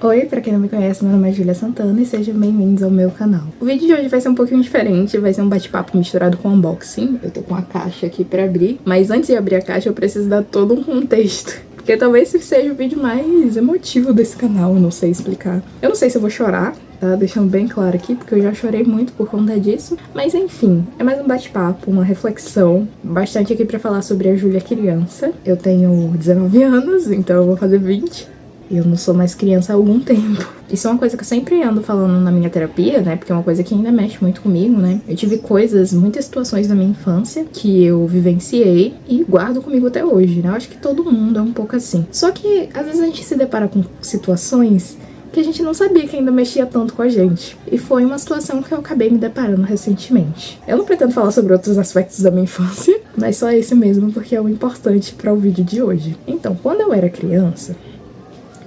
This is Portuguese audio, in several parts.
Oi, pra quem não me conhece, meu nome é Júlia Santana e sejam bem-vindos ao meu canal. O vídeo de hoje vai ser um pouquinho diferente, vai ser um bate-papo misturado com unboxing. Eu tô com a caixa aqui pra abrir, mas antes de abrir a caixa eu preciso dar todo um contexto. Porque talvez esse seja o vídeo mais emotivo desse canal, eu não sei explicar. Eu não sei se eu vou chorar, tá? Deixando bem claro aqui, porque eu já chorei muito por conta disso. Mas enfim, é mais um bate-papo, uma reflexão. Bastante aqui pra falar sobre a Júlia criança. Eu tenho 19 anos, então eu vou fazer 20. E eu não sou mais criança há algum tempo. Isso é uma coisa que eu sempre ando falando na minha terapia, né? Porque é uma coisa que ainda mexe muito comigo, né? Eu tive coisas, muitas situações da minha infância que eu vivenciei e guardo comigo até hoje, né? Eu acho que todo mundo é um pouco assim. Só que às vezes a gente se depara com situações que a gente não sabia que ainda mexia tanto com a gente. E foi uma situação que eu acabei me deparando recentemente. Eu não pretendo falar sobre outros aspectos da minha infância, mas só esse mesmo porque é o importante para o vídeo de hoje. Então, quando eu era criança,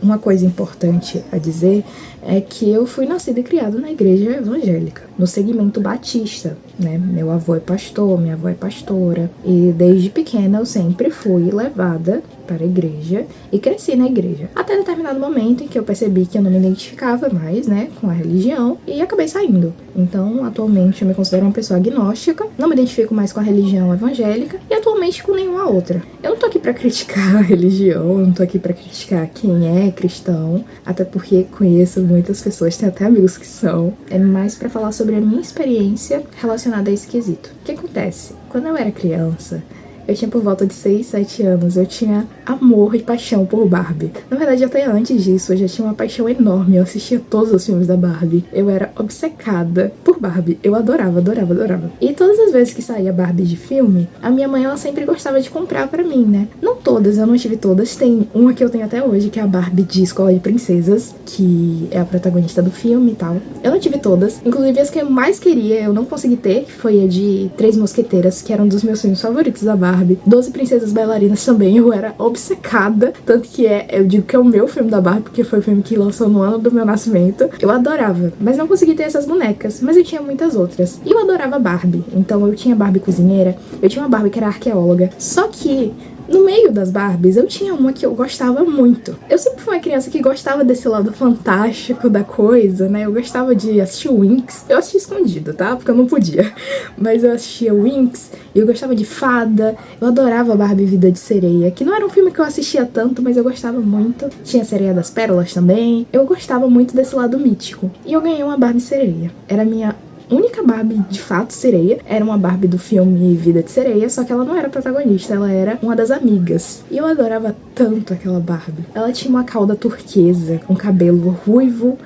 uma coisa importante a dizer é que eu fui nascida e criada na igreja evangélica, no segmento batista, né? Meu avô é pastor, minha avó é pastora, e desde pequena eu sempre fui levada para a igreja e cresci na igreja. Até determinado momento em que eu percebi que eu não me identificava mais, né, com a religião e acabei saindo. Então, atualmente eu me considero uma pessoa agnóstica, não me identifico mais com a religião evangélica e atualmente com nenhuma outra. Eu não tô aqui pra criticar a religião, eu não tô aqui pra criticar quem é cristão, até porque conheço muitas pessoas, tenho até amigos que são. É mais pra falar sobre a minha experiência relacionada a esse quesito. O que acontece? Quando eu era criança, eu tinha por volta de 6, 7 anos, eu tinha amor e paixão por Barbie. Na verdade, até antes disso, eu já tinha uma paixão enorme, eu assistia todos os filmes da Barbie. Eu era obcecada por Barbie, eu adorava, adorava, adorava. E todas as vezes que saía Barbie de filme, a minha mãe, ela sempre gostava de comprar pra mim, né? Não todas, eu não tive todas, tem uma que eu tenho até hoje, que é a Barbie de Escola de Princesas, que é a protagonista do filme e tal. Eu não tive todas, inclusive as que eu mais queria, eu não consegui ter, que foi a de Três Mosqueteiras, que era um dos meus filmes favoritos da Barbie. 12 Princesas Bailarinas também, eu era obcecada, tanto que eu digo que é o meu filme da Barbie, porque foi o filme que lançou no ano do meu nascimento. Eu adorava, mas não consegui ter essas bonecas, mas eu tinha muitas outras. E eu adorava Barbie, então eu tinha Barbie cozinheira, eu tinha uma Barbie que era arqueóloga, só que no meio das Barbies, eu tinha uma que eu gostava muito. Eu sempre fui uma criança que gostava desse lado fantástico da coisa, né? Eu gostava de assistir Winx. Eu assistia escondido, tá? Porque eu não podia. Mas eu assistia Winx e eu gostava de fada. Eu adorava Barbie Vida de Sereia, que não era um filme que eu assistia tanto, mas eu gostava muito. Tinha Sereia das Pérolas também. Eu gostava muito desse lado mítico. E eu ganhei uma Barbie sereia. Era a minha única Barbie de fato sereia. Era uma Barbie do filme Vida de Sereia, só que ela não era protagonista, ela era uma das amigas. E eu adorava tanto aquela Barbie. Ela tinha uma cauda turquesa, um cabelo ruivo,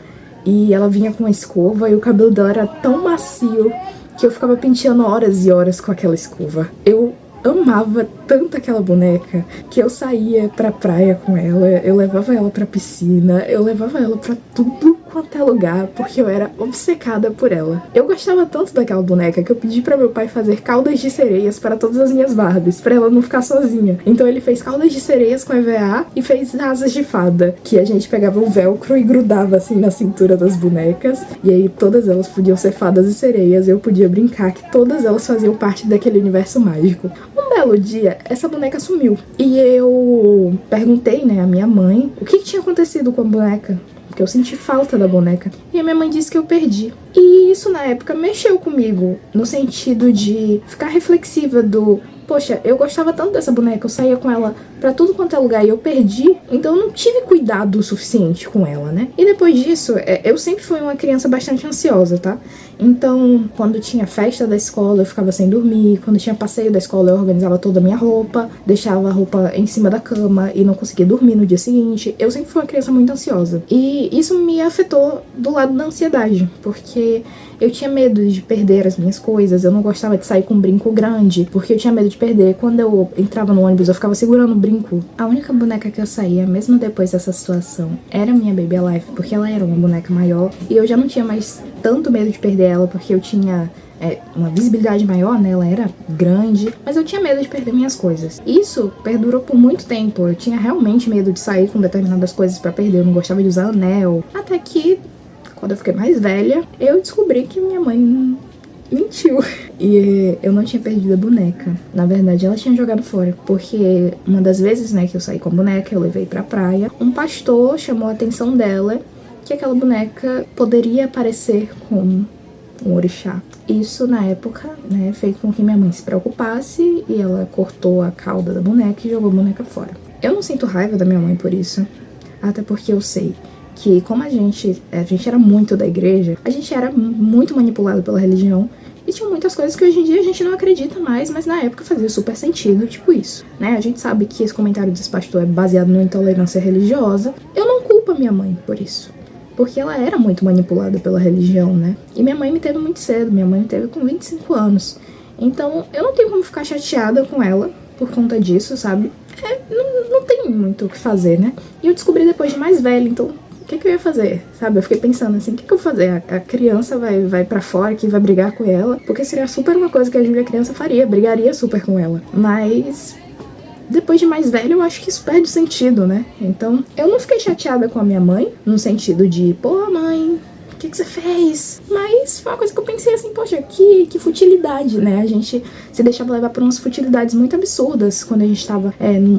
e ela vinha com uma escova, e o cabelo dela era tão macio que eu ficava penteando horas e horas com aquela escova. Eu amava tanto aquela boneca que eu saía pra praia com ela, eu levava ela pra piscina, eu levava ela pra tudo quanto é lugar, porque eu era obcecada por ela. Eu gostava tanto daquela boneca que eu pedi pra meu pai fazer caudas de sereias para todas as minhas Barbies, pra ela não ficar sozinha. Então ele fez caudas de sereias com EVA e fez asas de fada, que a gente pegava o velcro e grudava assim na cintura das bonecas, e aí todas elas podiam ser fadas e sereias, e eu podia brincar que todas elas faziam parte daquele universo mágico. Um belo dia, essa boneca sumiu. E eu perguntei, né, à minha mãe o que tinha acontecido com a boneca, porque eu senti falta da boneca. E a minha mãe disse que eu perdi. E isso na época mexeu comigo, no sentido de ficar reflexiva do... Poxa, eu gostava tanto dessa boneca, eu saía com ela pra tudo quanto é lugar e eu perdi, então eu não tive cuidado o suficiente com ela, né? E depois disso, eu sempre fui uma criança bastante ansiosa, tá? Então, quando tinha festa da escola, eu ficava sem dormir. Quando tinha passeio da escola, eu organizava toda a minha roupa, deixava a roupa em cima da cama e não conseguia dormir no dia seguinte. Eu sempre fui uma criança muito ansiosa. E isso me afetou do lado da ansiedade, porque eu tinha medo de perder as minhas coisas, eu não gostava de sair com um brinco grande, porque eu tinha medo de perder. Quando eu entrava no ônibus, eu ficava segurando o brinco. A única boneca que eu saía, mesmo depois dessa situação, era a minha Baby Alive, porque ela era uma boneca maior, e eu já não tinha mais tanto medo de perder ela, porque eu tinha uma visibilidade maior, né? Ela era grande, mas eu tinha medo de perder minhas coisas. Isso perdurou por muito tempo. Eu tinha realmente medo de sair com determinadas coisas pra perder. Eu não gostava de usar anel. Até que, quando eu fiquei mais velha, eu descobri que minha mãe mentiu. E eu não tinha perdido a boneca. Na verdade, ela tinha jogado fora. Porque uma das vezes, né, que eu saí com a boneca, eu levei pra praia. Um pastor chamou a atenção dela que aquela boneca poderia parecer com um orixá. Isso, na época, né, fez com que minha mãe se preocupasse e ela cortou a cauda da boneca e jogou a boneca fora. Eu não sinto raiva da minha mãe por isso, até porque eu sei que como a gente era muito da igreja, a gente era muito manipulado pela religião e tinha muitas coisas que hoje em dia a gente não acredita mais, mas na época fazia super sentido, tipo isso, né? A gente sabe que esse comentário desse pastor é baseado numa intolerância religiosa. Eu não culpo a minha mãe por isso, porque ela era muito manipulada pela religião, né? E minha mãe me teve muito cedo, minha mãe me teve com 25 anos. Então eu não tenho como ficar chateada com ela por conta disso, sabe? Não tem muito o que fazer, né? E eu descobri depois de mais velha, então o que eu ia fazer, sabe? Eu fiquei pensando assim, o que eu vou fazer? A criança vai pra fora, que vai brigar com ela, porque seria super uma coisa que a Júlia criança faria, brigaria super com ela. Mas depois de mais velho, eu acho que isso perde sentido, né? Então, eu não fiquei chateada com a minha mãe, no sentido de, pô, mãe, o que você fez? Mas foi uma coisa que eu pensei assim, poxa, que futilidade, né? A gente se deixava levar por umas futilidades muito absurdas quando a gente tava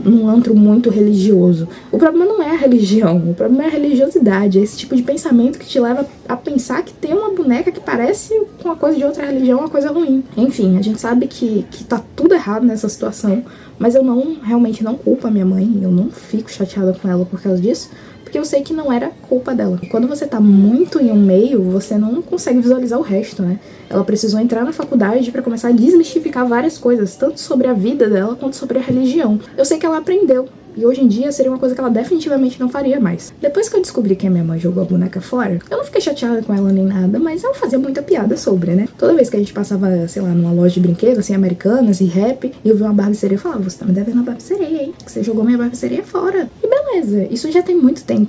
num antro muito religioso. O problema não é a religião, o problema é a religiosidade, é esse tipo de pensamento que te leva a pensar que ter uma boneca que parece com uma coisa de outra religião é uma coisa ruim. Enfim, a gente sabe que tá tudo errado nessa situação, mas eu realmente não culpo a minha mãe, eu não fico chateada com ela por causa disso, porque eu sei que não era culpa dela. Quando você tá muito em um meio, você não consegue visualizar o resto, né? Ela precisou entrar na faculdade pra começar a desmistificar várias coisas, tanto sobre a vida dela quanto sobre a religião. Eu sei que ela aprendeu, e hoje em dia seria uma coisa que ela definitivamente não faria mais. Depois que eu descobri que a minha mãe jogou a boneca fora, eu não fiquei chateada com ela nem nada, mas ela fazia muita piada sobre, né? Toda vez que a gente passava, sei lá, numa loja de brinquedos, assim, americanas e rap, e eu vi uma Barbie sereia, eu falava, você tá me devendo uma Barbie sereia, hein? Que você jogou minha Barbie sereia fora. E beleza, isso já tem muito tempo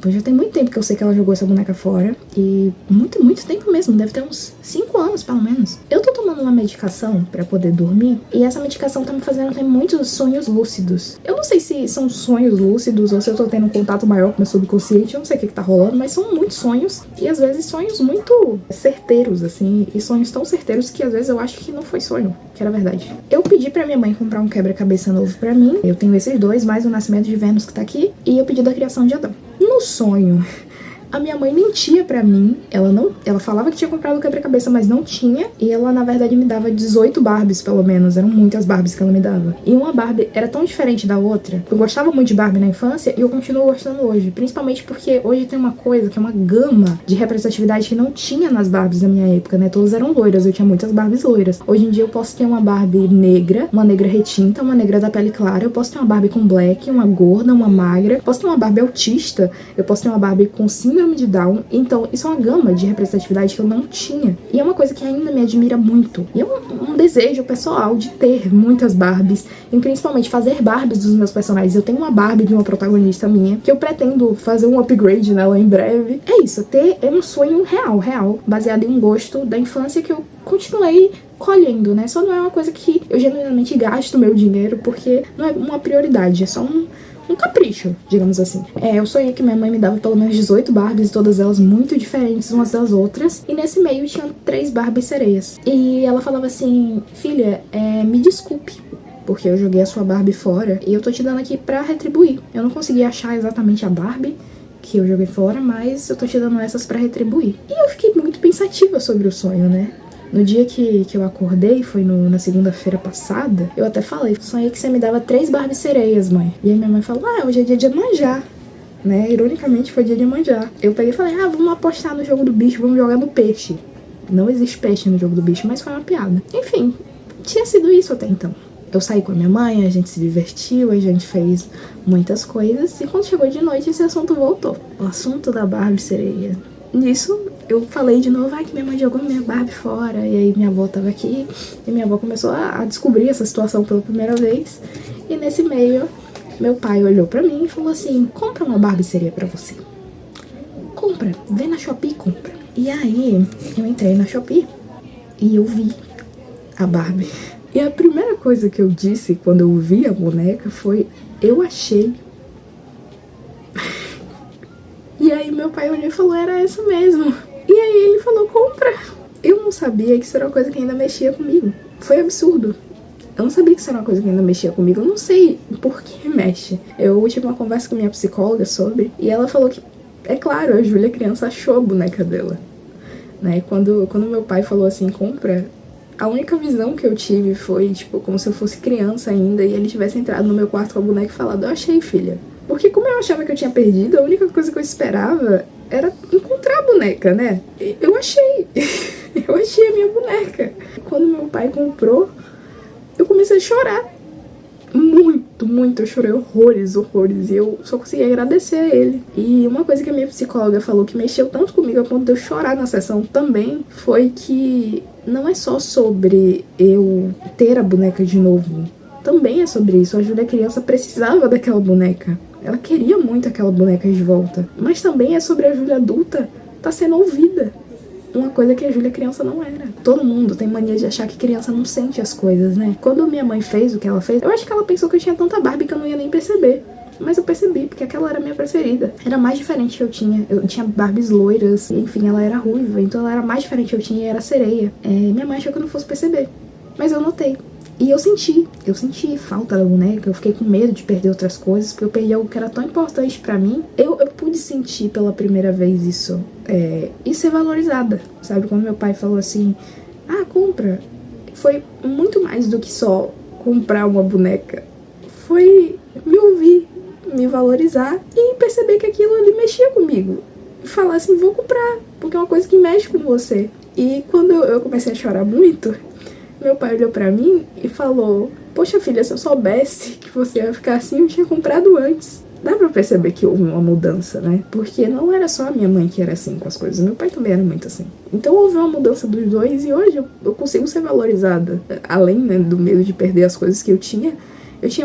que eu sei que ela jogou essa boneca fora, e muito, muito tempo mesmo, deve ter uns 5 anos, pelo menos. Eu tô tomando uma medicação pra poder dormir, e essa medicação tá me fazendo ter muitos sonhos lúcidos. Eu não sei se são sonhos lúcidos ou se eu tô tendo um contato maior com o meu subconsciente, eu não sei o que tá rolando, mas são muitos sonhos, e às vezes sonhos muito certeiros, assim, e sonhos tão certeiros que às vezes eu acho que não foi sonho, que era verdade. Eu pedi pra minha mãe comprar um quebra-cabeça novo pra mim, eu tenho esses dois, mais o nascimento de Vênus que tá aqui, e eu pedi da criação de Adão. No sonho, a minha mãe mentia pra mim, ela falava que tinha comprado o quebra-cabeça, mas não tinha, e ela na verdade me dava 18 Barbies, pelo menos, eram muitas Barbies que ela me dava. E uma Barbie era tão diferente da outra, eu gostava muito de Barbie na infância e eu continuo gostando hoje, principalmente porque hoje tem uma coisa que é uma gama de representatividade que não tinha nas Barbies da minha época, né? Todas eram loiras, eu tinha muitas Barbies loiras. Hoje em dia eu posso ter uma Barbie negra, uma negra retinta, uma negra da pele clara, eu posso ter uma Barbie com black, uma gorda, uma magra, posso ter uma Barbie autista, eu posso ter uma Barbie com síndrome de Down. Então isso é uma gama de representatividade que eu não tinha, e é uma coisa que ainda me admira muito, e é um desejo pessoal de ter muitas Barbies, e principalmente fazer Barbies dos meus personagens. Eu tenho uma Barbie de uma protagonista minha, que eu pretendo fazer um upgrade nela em breve. É isso, é um sonho real, baseado em um gosto da infância que eu continuei colhendo, né? Só não é uma coisa que eu genuinamente gasto meu dinheiro, porque não é uma prioridade, é só um capricho, digamos assim. Eu sonhei que minha mãe me dava pelo menos 18 Barbies, todas elas muito diferentes umas das outras, e nesse meio tinha 3 Barbies sereias. E ela falava assim, filha, me desculpe, porque eu joguei a sua Barbie fora, e eu tô te dando aqui pra retribuir. Eu não consegui achar exatamente a Barbie que eu joguei fora, mas eu tô te dando essas pra retribuir. E eu fiquei muito pensativa sobre o sonho, né? No dia que eu acordei, foi na segunda-feira passada, eu até falei, sonhei que você me dava 3 Barbies sereias, mãe. E aí minha mãe falou, hoje é dia de Iemanjá, né? Ironicamente foi dia de Iemanjá. Eu peguei e falei, vamos apostar no jogo do bicho, vamos jogar no peixe. Não existe peixe no jogo do bicho, mas foi uma piada. Enfim, tinha sido isso até então. Eu saí com a minha mãe, a gente se divertiu, a gente fez muitas coisas, e quando chegou de noite esse assunto voltou. O assunto da Barbie sereia. Nisso, eu falei de novo, que minha mãe jogou minha Barbie fora, e aí minha avó tava aqui, e minha avó começou a descobrir essa situação pela primeira vez, e nesse meio, meu pai olhou pra mim e falou assim, compra uma Barbie sereia pra você. Compra, vê na Shopee e compra. E aí, eu entrei na Shopee, e eu vi a Barbie. E a primeira coisa que eu disse quando eu vi a boneca foi, eu achei. E aí meu pai olhou e falou, era essa mesmo. E aí ele falou, compra. Eu não sabia que isso era uma coisa que ainda mexia comigo. Foi absurdo. Eu não sabia que isso era uma coisa que ainda mexia comigo. Eu não sei por que mexe. Eu tive uma conversa com minha psicóloga sobre, e ela falou que É claro, a Júlia criança achou a boneca dela, né? Quando meu pai falou assim, compra, a única visão que eu tive foi, tipo, como se eu fosse criança ainda e ele tivesse entrado no meu quarto com a boneca e falado, eu achei, filha. Porque como eu achava que eu tinha perdido, a única coisa que eu esperava era encontrar a boneca, né? Eu achei. Eu achei a minha boneca. Quando meu pai comprou, eu comecei a chorar. Muito, eu chorei horrores, e eu só consegui agradecer a ele. E uma coisa que a minha psicóloga falou que mexeu tanto comigo a ponto de eu chorar na sessão também, foi que não é só sobre eu ter a boneca de novo, também é sobre isso. A Júlia criança precisava daquela boneca, ela queria muito aquela boneca de volta, mas também é sobre a Júlia adulta tá sendo ouvida. Uma coisa que a Júlia criança não era. Todo mundo tem mania de achar que criança não sente as coisas, né? Quando minha mãe fez o que ela fez, eu acho que ela pensou que eu tinha tanta Barbie que eu não ia nem perceber. Mas eu percebi, porque aquela era a minha preferida. Era a mais diferente que eu tinha. Eu tinha Barbies loiras, enfim, ela era ruiva, então ela era a mais diferente que eu tinha e era sereia. Minha mãe achou que eu não fosse perceber. Mas eu notei. E eu senti falta da boneca, eu fiquei com medo de perder outras coisas, porque eu perdi algo que era tão importante pra mim. Eu pude sentir pela primeira vez isso, e ser valorizada, sabe? Quando meu pai falou assim, compra, foi muito mais do que só comprar uma boneca. Foi me ouvir, me valorizar e perceber que aquilo ali mexia comigo. E falar assim, vou comprar, porque é uma coisa que mexe com você. E quando eu comecei a chorar muito, meu pai olhou pra mim e falou, poxa filha, se eu soubesse que você ia ficar assim, eu tinha comprado antes. Dá pra perceber que houve uma mudança, né? Porque não era só a minha mãe que era assim com as coisas, meu pai também era muito assim. Então houve uma mudança dos dois e hoje eu consigo ser valorizada. Além, né, do medo de perder as coisas que eu tinha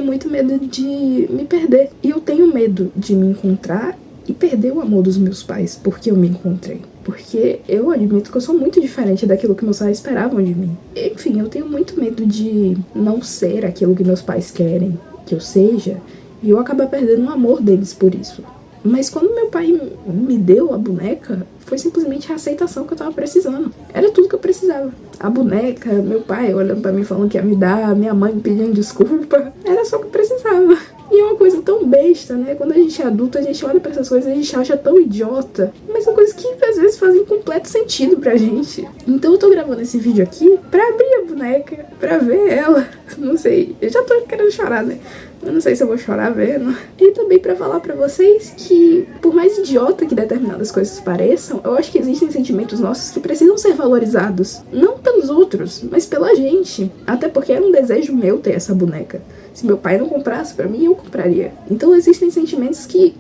muito medo de me perder. E eu tenho medo de me encontrar e perder o amor dos meus pais, porque eu me encontrei. Porque eu admito que eu sou muito diferente daquilo que meus pais esperavam de mim. Enfim, eu tenho muito medo de não ser aquilo que meus pais querem que eu seja, e eu acabar perdendo o amor deles por isso. Mas quando meu pai me deu a boneca, foi simplesmente a aceitação que eu tava precisando. Era tudo que eu precisava. A boneca, meu pai olhando pra mim falando que ia me dar, minha mãe me pedindo desculpa. Era só o que eu precisava. E é uma coisa tão besta, né? Quando a gente é adulto, a gente olha pra essas coisas e a gente acha tão idiota. Mas são coisas que às vezes fazem completo sentido pra gente. Então eu tô gravando esse vídeo aqui pra abrir a boneca, pra ver ela. Não sei, eu já tô querendo chorar, né? Eu não sei se eu vou chorar vendo. E também pra falar pra vocês que, por mais idiota que determinadas coisas pareçam, eu acho que existem sentimentos nossos que precisam ser valorizados. Não pelos outros, mas pela gente. Até porque era um desejo meu ter essa boneca. Se meu pai não comprasse pra mim, eu compraria. Então existem sentimentos que,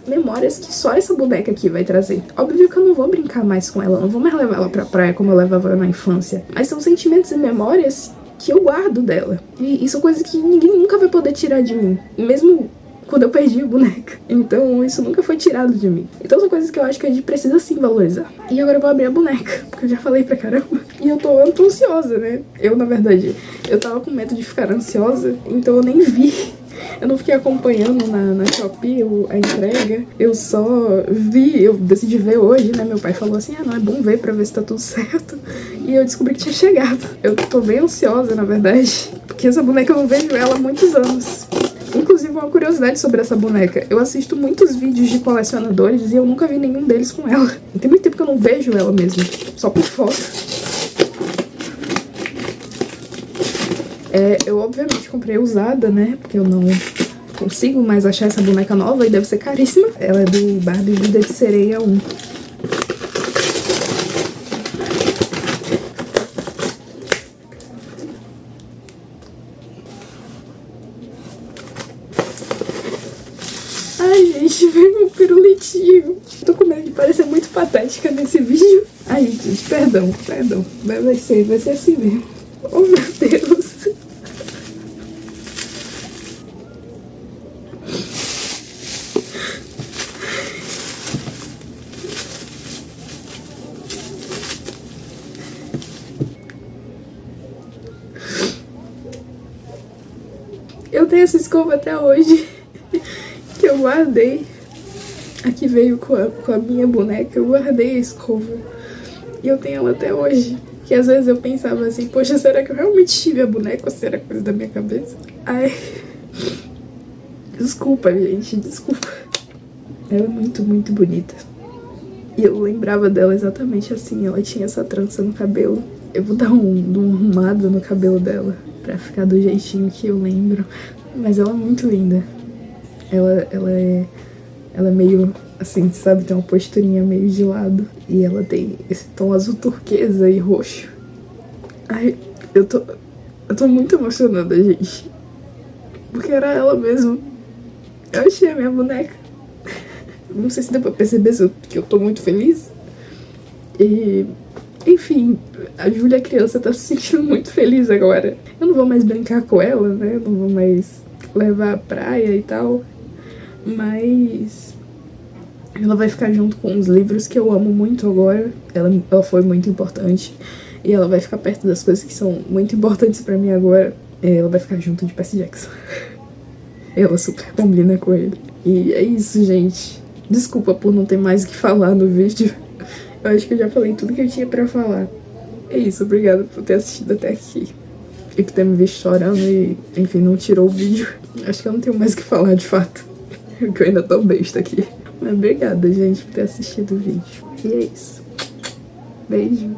memórias que só essa boneca aqui vai trazer. Óbvio que eu não vou brincar mais com ela, não vou mais levar ela pra praia como eu levava ela na infância. Mas são sentimentos e memórias que eu guardo dela. E são coisas que ninguém nunca vai poder tirar de mim. Mesmo quando eu perdi a boneca. Então isso nunca foi tirado de mim. Então são coisas que eu acho que a gente precisa sim valorizar. E agora eu vou abrir a boneca, porque eu já falei pra caramba. E eu tô ansiosa, né? Na verdade, eu tava com medo de ficar ansiosa, então eu nem vi. Eu não fiquei acompanhando na Shopee a entrega. Eu só vi, eu decidi ver hoje, né? Meu pai falou assim, não, é bom ver pra ver se tá tudo certo. E eu descobri que tinha chegado. Eu tô bem ansiosa, na verdade, porque essa boneca eu não vejo ela há muitos anos. Inclusive, uma curiosidade sobre essa boneca. Eu assisto muitos vídeos de colecionadores e eu nunca vi nenhum deles com ela. E tem muito tempo que eu não vejo ela mesmo, só por foto. Eu obviamente comprei usada, né? Porque eu não consigo mais achar essa boneca nova e deve ser caríssima. Ela é do Barbie Vida de Sereia 1. Ai, gente, veio um pirulitinho. Tô com medo de parecer muito patética nesse vídeo. Ai, gente, perdão. Vai ser assim mesmo. Oh, meu Deus. Eu tenho essa escova até hoje, que eu guardei. Aqui veio com a minha boneca, eu guardei a escova. E eu tenho ela até hoje. Que às vezes eu pensava assim, poxa, será que eu realmente tive a boneca ou será coisa da minha cabeça? Ai, desculpa, gente, desculpa. Ela é muito, muito bonita. E eu lembrava dela exatamente assim, ela tinha essa trança no cabelo. Eu vou dar um arrumado no cabelo dela, pra ficar do jeitinho que eu lembro. Mas ela é muito linda. Ela é meio assim, sabe? Tem uma posturinha meio de lado. E ela tem esse tom azul turquesa e roxo. Ai, eu tô muito emocionada, gente. Porque era ela mesmo. Eu achei a minha boneca. Não sei se deu pra perceber que eu tô muito feliz. E, enfim, a Júlia criança tá se sentindo muito feliz agora. Eu não vou mais brincar com ela, né? Eu não vou mais levar à praia e tal. Mas ela vai ficar junto com os livros que eu amo muito agora. Ela foi muito importante. E ela vai ficar perto das coisas que são muito importantes pra mim agora. Ela vai ficar junto de Percy Jackson. Ela super combina com ele. E é isso, gente. Desculpa por não ter mais o que falar no vídeo. Eu acho que eu já falei tudo que eu tinha pra falar. É isso, obrigada por ter assistido até aqui. E por ter me visto chorando e, enfim, não tirou o vídeo. Acho que eu não tenho mais o que falar, de fato. Porque eu ainda tô besta aqui. Mas obrigada, gente, por ter assistido o vídeo. E é isso. Beijo.